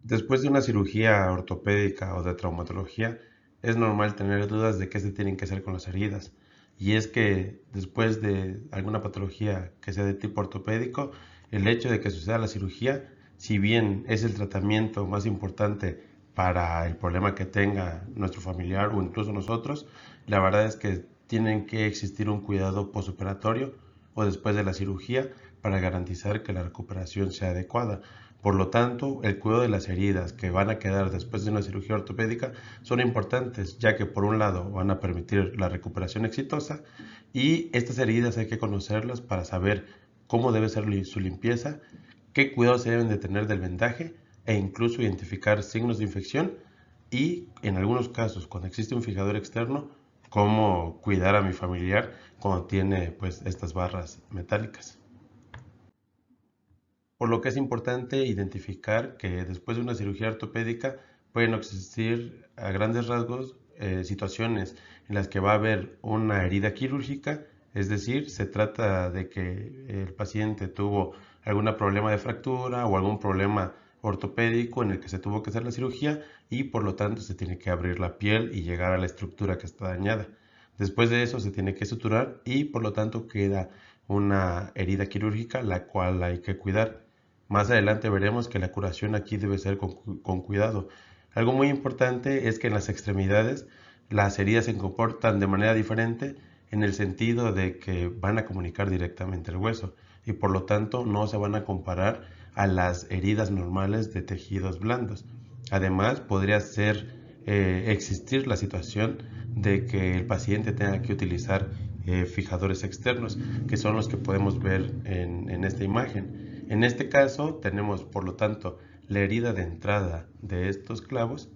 Después de una cirugía ortopédica o de traumatología, es normal tener dudas de qué se tienen que hacer con las heridas. Y es que después de alguna patología que sea de tipo ortopédico, el hecho de que suceda la cirugía, si bien es el tratamiento más importante para el problema que tenga nuestro familiar o incluso nosotros, la verdad es que tienen que existir un cuidado postoperatorio o después de la cirugía para garantizar que la recuperación sea adecuada. Por lo tanto, el cuidado de las heridas que van a quedar después de una cirugía ortopédica son importantes, ya que por un lado van a permitir la recuperación exitosa y estas heridas hay que conocerlas para saber cómo debe ser su limpieza, qué cuidados se deben de tener del vendaje e incluso identificar signos de infección y en algunos casos cuando existe un fijador externo, cómo cuidar a mi familiar cuando tiene pues estas barras metálicas. Por lo que es importante identificar que después de una cirugía ortopédica pueden existir a grandes rasgos situaciones en las que va a haber una herida quirúrgica, es decir, se trata de que el paciente tuvo algún problema de fractura o algún problema ortopédico en el que se tuvo que hacer la cirugía y por lo tanto se tiene que abrir la piel y llegar a la estructura que está dañada. Después de eso se tiene que suturar y por lo tanto queda una herida quirúrgica la cual hay que cuidar. Más adelante veremos que la curación aquí debe ser con cuidado. Algo muy importante es que en las extremidades las heridas se comportan de manera diferente en el sentido de que van a comunicar directamente el hueso y por lo tanto no se van a comparar a las heridas normales de tejidos blandos. Además, podría existir la situación de que el paciente tenga que utilizar fijadores externos, que son los que podemos ver en esta imagen. En este caso tenemos, por lo tanto, la herida de entrada de estos clavos,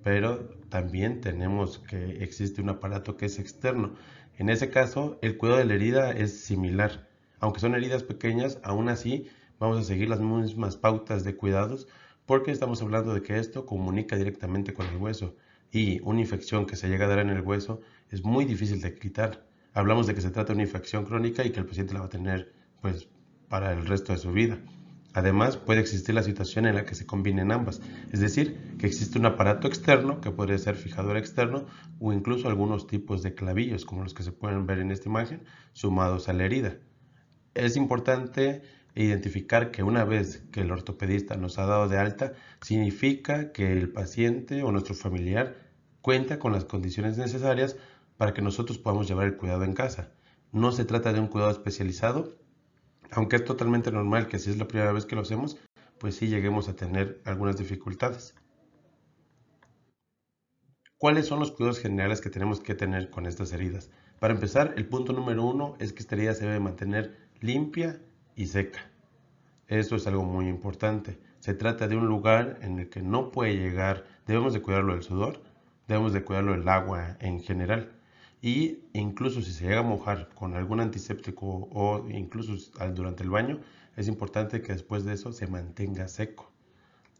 pero también tenemos que existe un aparato que es externo. En ese caso, el cuidado de la herida es similar. Aunque son heridas pequeñas, aún así vamos a seguir las mismas pautas de cuidados porque estamos hablando de que esto comunica directamente con el hueso y una infección que se llega a dar en el hueso es muy difícil de quitar. Hablamos de que se trata de una infección crónica y que el paciente la va a tener pues para el resto de su vida. Además, puede existir la situación en la que se combinen ambas, es decir, que existe un aparato externo que podría ser fijador externo o incluso algunos tipos de clavillos como los que se pueden ver en esta imagen sumados a la herida. Es importante identificar que una vez que el ortopedista nos ha dado de alta, significa que el paciente o nuestro familiar cuenta con las condiciones necesarias para que nosotros podamos llevar el cuidado en casa. No se trata de un cuidado especializado, aunque es totalmente normal que si es la primera vez que lo hacemos, pues sí lleguemos a tener algunas dificultades. ¿Cuáles son los cuidados generales que tenemos que tener con estas heridas? Para empezar, el punto número uno es que esta herida se debe mantener limpia y seca. Eso es algo muy importante. Se trata de un lugar en el que no puede llegar, debemos de cuidarlo del sudor, debemos de cuidarlo del agua en general. Y incluso si se llega a mojar con algún antiséptico o incluso durante el baño, es importante que después de eso se mantenga seco.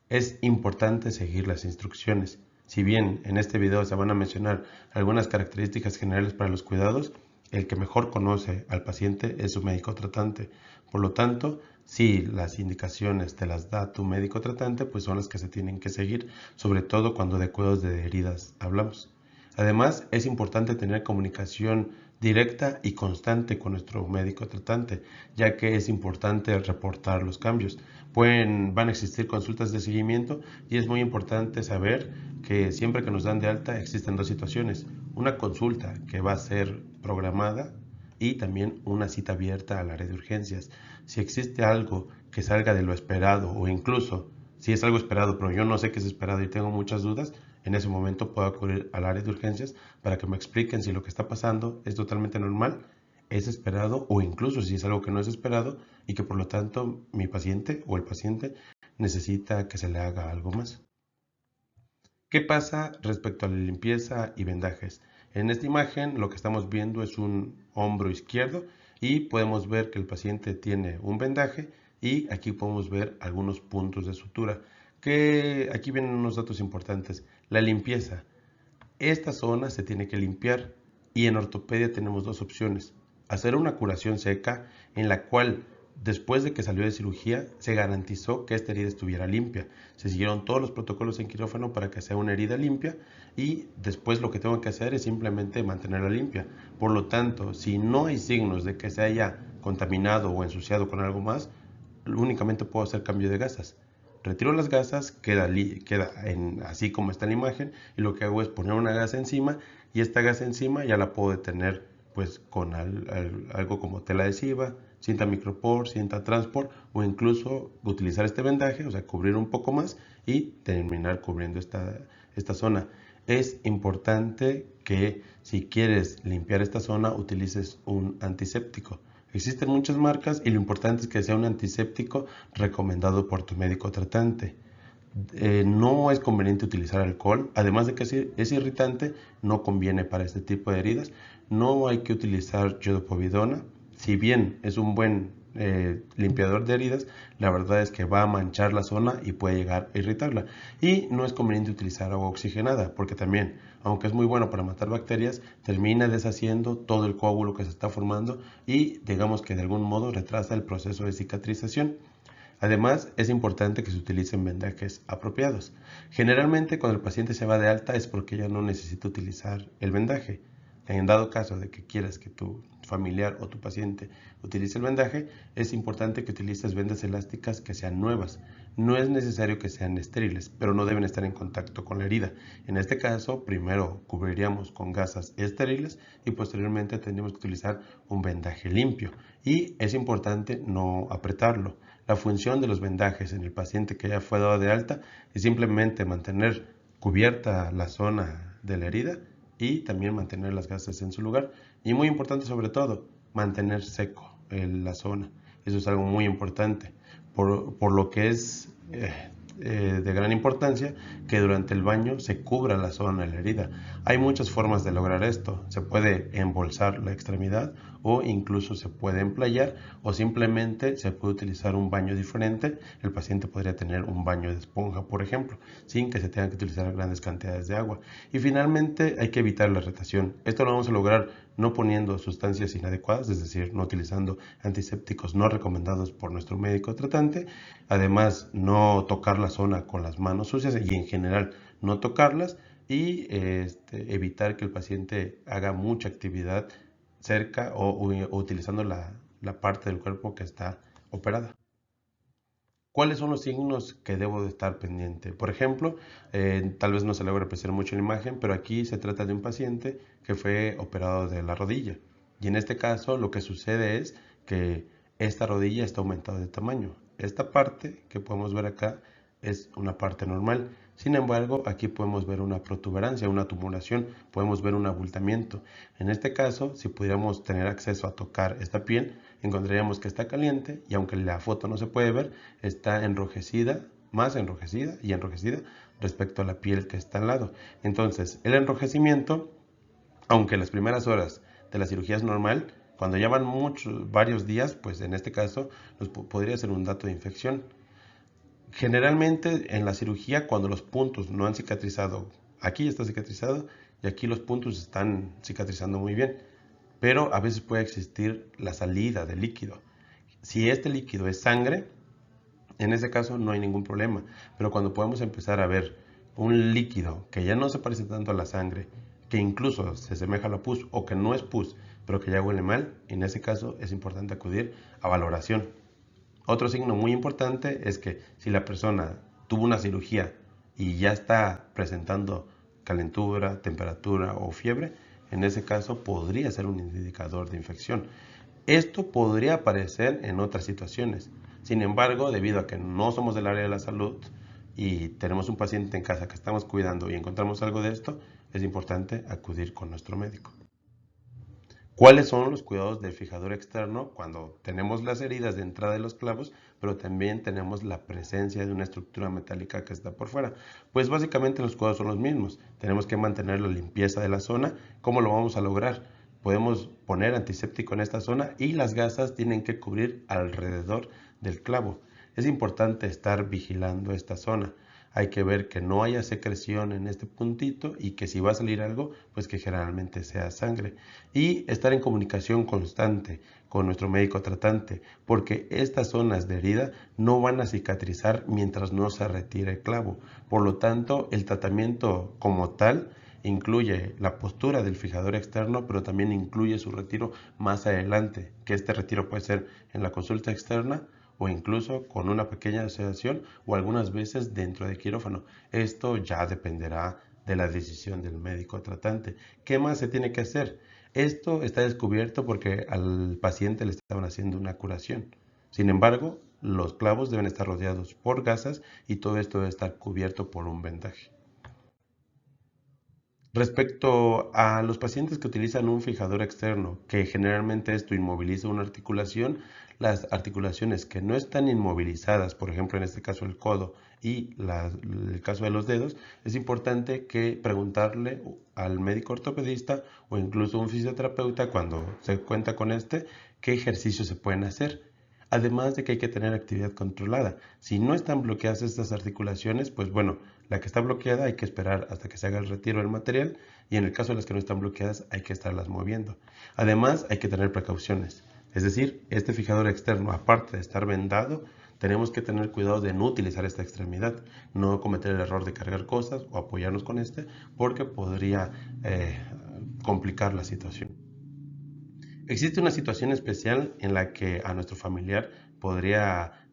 Es importante seguir las instrucciones. Si bien en este video se van a mencionar algunas características generales para los cuidados, el que mejor conoce al paciente es su médico tratante. Por lo tanto, si las indicaciones te las da tu médico tratante, pues son las que se tienen que seguir, sobre todo cuando de cuidados de heridas hablamos. Además, es importante tener comunicación directa y constante con nuestro médico tratante, ya que es importante reportar los cambios. Van a existir consultas de seguimiento y es muy importante saber que siempre que nos dan de alta existen dos situaciones. Una consulta que va a ser programada y también una cita abierta al área de urgencias. Si existe algo que salga de lo esperado o incluso si es algo esperado, pero yo no sé qué es esperado y tengo muchas dudas, en ese momento puedo acudir al área de urgencias para que me expliquen si lo que está pasando es totalmente normal, es esperado o incluso si es algo que no es esperado y que por lo tanto mi paciente o el paciente necesita que se le haga algo más. ¿Qué pasa respecto a la limpieza y vendajes? En esta imagen lo que estamos viendo es un hombro izquierdo y podemos ver que el paciente tiene un vendaje y aquí podemos ver algunos puntos de sutura. Que aquí vienen unos datos importantes. La limpieza. Esta zona se tiene que limpiar y en ortopedia tenemos dos opciones. Hacer una curación seca en la cual Después de que salió de cirugía, se garantizó que esta herida estuviera limpia. Se siguieron todos los protocolos en quirófano para que sea una herida limpia y después lo que tengo que hacer es simplemente mantenerla limpia. Por lo tanto, si no hay signos de que se haya contaminado o ensuciado con algo más, únicamente puedo hacer cambio de gasas. Retiro las gasas, queda así como está en la imagen, y lo que hago es poner una gasa encima, y esta gasa encima ya la puedo detener pues con algo como tela adhesiva, cinta micropor, cinta transport, o incluso utilizar este vendaje, o sea, cubrir un poco más y terminar cubriendo esta zona. Es importante que si quieres limpiar esta zona utilices un antiséptico. Existen muchas marcas y lo importante es que sea un antiséptico recomendado por tu médico tratante. No es conveniente utilizar alcohol, además de que es irritante, no conviene para este tipo de heridas. No hay que utilizar yodopovidona, si bien es un buen limpiador de heridas, la verdad es que va a manchar la zona y puede llegar a irritarla. Y no es conveniente utilizar agua oxigenada, porque también, aunque es muy bueno para matar bacterias, termina deshaciendo todo el coágulo que se está formando y digamos que de algún modo retrasa el proceso de cicatrización. Además, es importante que se utilicen vendajes apropiados. Generalmente, cuando el paciente se va de alta es porque ya no necesita utilizar el vendaje. En dado caso de que quieras que tu familiar o tu paciente utilice el vendaje, es importante que utilices vendas elásticas que sean nuevas. No es necesario que sean estériles, pero no deben estar en contacto con la herida. En este caso, primero cubriríamos con gasas estériles y posteriormente tendríamos que utilizar un vendaje limpio. Y es importante no apretarlo. La función de los vendajes en el paciente que ya fue dado de alta es simplemente mantener cubierta la zona de la herida y también mantener las gasas en su lugar. Y muy importante sobre todo, mantener seco la zona. Eso es algo muy importante, por lo que es de gran importancia que durante el baño se cubra la zona de la herida. Hay muchas formas de lograr esto. Se puede embolsar la extremidad o incluso se puede emplayar o simplemente se puede utilizar un baño diferente. El paciente podría tener un baño de esponja, por ejemplo, sin que se tengan que utilizar grandes cantidades de agua. Y finalmente hay que evitar la irritación. Esto lo vamos a lograr no poniendo sustancias inadecuadas, es decir, no utilizando antisépticos no recomendados por nuestro médico tratante. Además, no tocar la zona con las manos sucias y en general no tocarlas y evitar que el paciente haga mucha actividad cerca o utilizando la parte del cuerpo que está operada. ¿Cuáles son los signos que debo de estar pendiente? Por ejemplo, tal vez no se logra apreciar mucho en la imagen, pero aquí se trata de un paciente que fue operado de la rodilla. Y en este caso lo que sucede es que esta rodilla está aumentada de tamaño. Esta parte que podemos ver acá es una parte normal. Sin embargo, aquí podemos ver una protuberancia, una tumoración, podemos ver un abultamiento. En este caso, si pudiéramos tener acceso a tocar esta piel, encontraríamos que está caliente y aunque la foto no se puede ver, está enrojecida, más enrojecida y enrojecida respecto a la piel que está al lado. Entonces, el enrojecimiento, aunque las primeras horas de la cirugía es normal, cuando ya van varios días, pues en este caso podría ser un dato de infección. Generalmente en la cirugía, cuando los puntos no han cicatrizado, aquí está cicatrizado y aquí los puntos están cicatrizando muy bien, pero a veces puede existir la salida de líquido. Si este líquido es sangre, en ese caso no hay ningún problema, pero cuando podemos empezar a ver un líquido que ya no se parece tanto a la sangre, que incluso se asemeja a la pus o que no es pus, pero que ya huele mal, en ese caso es importante acudir a valoración. Otro signo muy importante es que si la persona tuvo una cirugía y ya está presentando calentura, temperatura o fiebre, en ese caso podría ser un indicador de infección. Esto podría aparecer en otras situaciones. Sin embargo, debido a que no somos del área de la salud y tenemos un paciente en casa que estamos cuidando y encontramos algo de esto, es importante acudir con nuestro médico. ¿Cuáles son los cuidados del fijador externo cuando tenemos las heridas de entrada de los clavos, pero también tenemos la presencia de una estructura metálica que está por fuera? Pues básicamente los cuidados son los mismos. Tenemos que mantener la limpieza de la zona. ¿Cómo lo vamos a lograr? Podemos poner antiséptico en esta zona y las gasas tienen que cubrir alrededor del clavo. Es importante estar vigilando esta zona. hay que ver que no haya secreción en este puntito y que si va a salir algo, pues que generalmente sea sangre. Y estar en comunicación constante con nuestro médico tratante, porque estas zonas de herida no van a cicatrizar mientras no se retire el clavo. Por lo tanto, el tratamiento como tal incluye la postura del fijador externo, pero también incluye su retiro más adelante, que este retiro puede ser en la consulta externa o incluso con una pequeña sedación o algunas veces dentro de quirófano. Esto ya dependerá de la decisión del médico tratante. ¿Qué más se tiene que hacer? Esto está descubierto porque al paciente le estaban haciendo una curación. Sin embargo, los clavos deben estar rodeados por gasas y todo esto debe estar cubierto por un vendaje. Respecto a los pacientes que utilizan un fijador externo, que generalmente esto inmoviliza una articulación, las articulaciones que no están inmovilizadas, por ejemplo en este caso el codo y el caso de los dedos, es importante que preguntarle al médico ortopedista o incluso un fisioterapeuta cuando se cuenta con este, qué ejercicios se pueden hacer. Además de que hay que tener actividad controlada. Si no están bloqueadas estas articulaciones, pues bueno, la que está bloqueada hay que esperar hasta que se haga el retiro del material y en el caso de las que no están bloqueadas hay que estarlas moviendo. Además hay que tener precauciones. Es decir, este fijador externo, aparte de estar vendado, tenemos que tener cuidado de no utilizar esta extremidad, no cometer el error de cargar cosas o apoyarnos con este porque podría complicar la situación. Existe una situación especial en la que a nuestro familiar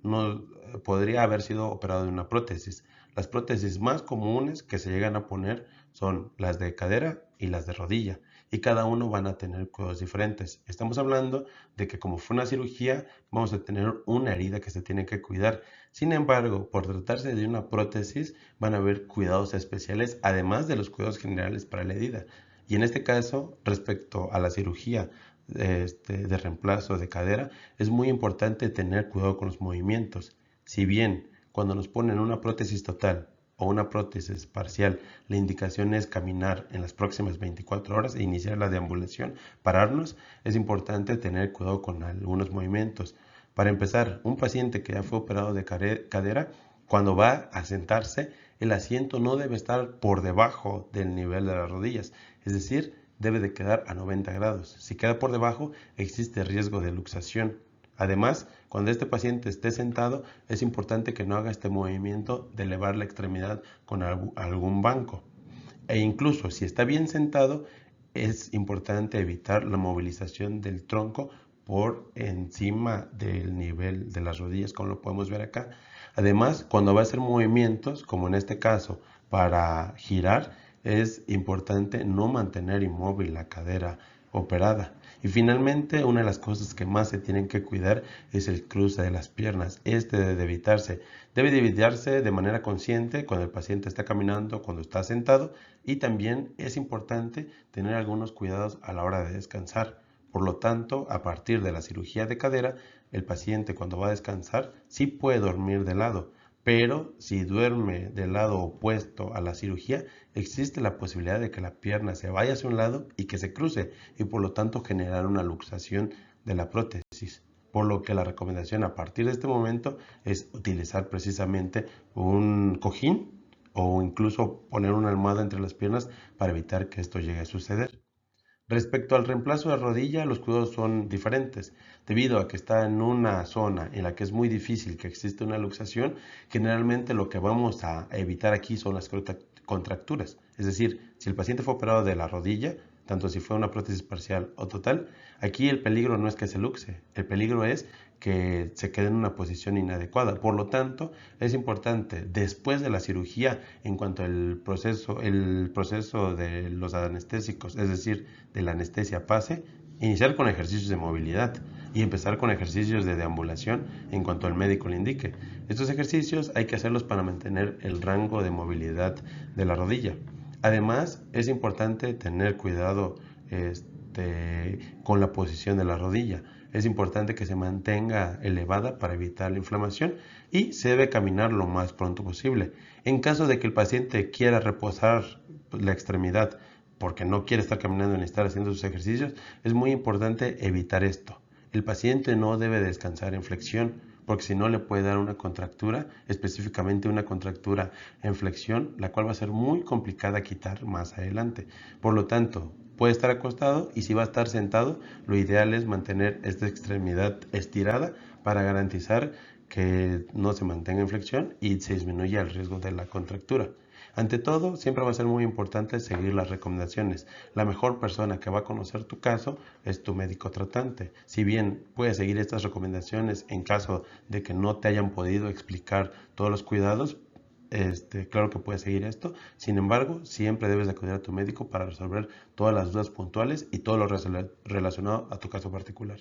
no, podría haber sido operado de una prótesis. Las prótesis más comunes que se llegan a poner son las de cadera y las de rodilla, y cada uno van a tener cuidados diferentes. Estamos hablando de que como fue una cirugía, vamos a tener una herida que se tiene que cuidar. Sin embargo, por tratarse de una prótesis, van a haber cuidados especiales, además de los cuidados generales para la herida. Y en este caso, respecto a la cirugía de reemplazo de cadera, es muy importante tener cuidado con los movimientos. Si bien cuando nos ponen una prótesis total o una prótesis parcial, la indicación es caminar en las próximas 24 horas e iniciar la deambulación, pararnos, es importante tener cuidado con algunos movimientos. Para empezar, un paciente que ya fue operado de cadera, cuando va a sentarse, el asiento no debe estar por debajo del nivel de las rodillas, es decir, debe de quedar a 90 grados. Si queda por debajo, existe riesgo de luxación. Además, cuando este paciente esté sentado, es importante que no haga este movimiento de elevar la extremidad con algún banco. E incluso si está bien sentado, es importante evitar la movilización del tronco por encima del nivel de las rodillas, como lo podemos ver acá. Además, cuando va a hacer movimientos, como en este caso, para girar, es importante no mantener inmóvil la cadera operada. Y finalmente, una de las cosas que más se tienen que cuidar es el cruce de las piernas. Este debe de evitarse. Debe de evitarse de manera consciente cuando el paciente está caminando, cuando está sentado y también es importante tener algunos cuidados a la hora de descansar. Por lo tanto, a partir de la cirugía de cadera, el paciente cuando va a descansar sí puede dormir de lado, pero si duerme del lado opuesto a la cirugía, existe la posibilidad de que la pierna se vaya hacia un lado y que se cruce y por lo tanto generar una luxación de la prótesis. Por lo que la recomendación a partir de este momento es utilizar precisamente un cojín o incluso poner una almohada entre las piernas para evitar que esto llegue a suceder. Respecto al reemplazo de rodilla, los cuidados son diferentes. Debido a que está en una zona en la que es muy difícil que exista una luxación, generalmente lo que vamos a evitar aquí son las contracturas. Es decir, si el paciente fue operado de la rodilla, tanto si fue una prótesis parcial o total, aquí el peligro no es que se luxe, el peligro es que se quede en una posición inadecuada. Por lo tanto, es importante después de la cirugía, en cuanto al proceso de los anestésicos, es decir, de la anestesia pase, iniciar con ejercicios de movilidad y empezar con ejercicios de deambulación en cuanto el médico le indique. Estos ejercicios hay que hacerlos para mantener el rango de movilidad de la rodilla. Además, es importante tener cuidado con la posición de la rodilla. Es importante que se mantenga elevada para evitar la inflamación y se debe caminar lo más pronto posible. En caso de que el paciente quiera reposar la extremidad porque no quiere estar caminando ni estar haciendo sus ejercicios, es muy importante evitar esto. El paciente no debe descansar en flexión porque si no le puede dar una contractura, específicamente una contractura en flexión, la cual va a ser muy complicada quitar más adelante. Por lo tanto, puede estar acostado, y si va a estar sentado, lo ideal es mantener esta extremidad estirada para garantizar que no se mantenga en flexión y se disminuya el riesgo de la contractura. Ante todo, siempre va a ser muy importante seguir las recomendaciones. La mejor persona que va a conocer tu caso es tu médico tratante. Si bien puedes seguir estas recomendaciones en caso de que no te hayan podido explicar todos los cuidados, claro que puedes seguir esto. Sin embargo, siempre debes de acudir a tu médico para resolver todas las dudas puntuales y todo lo relacionado a tu caso particular.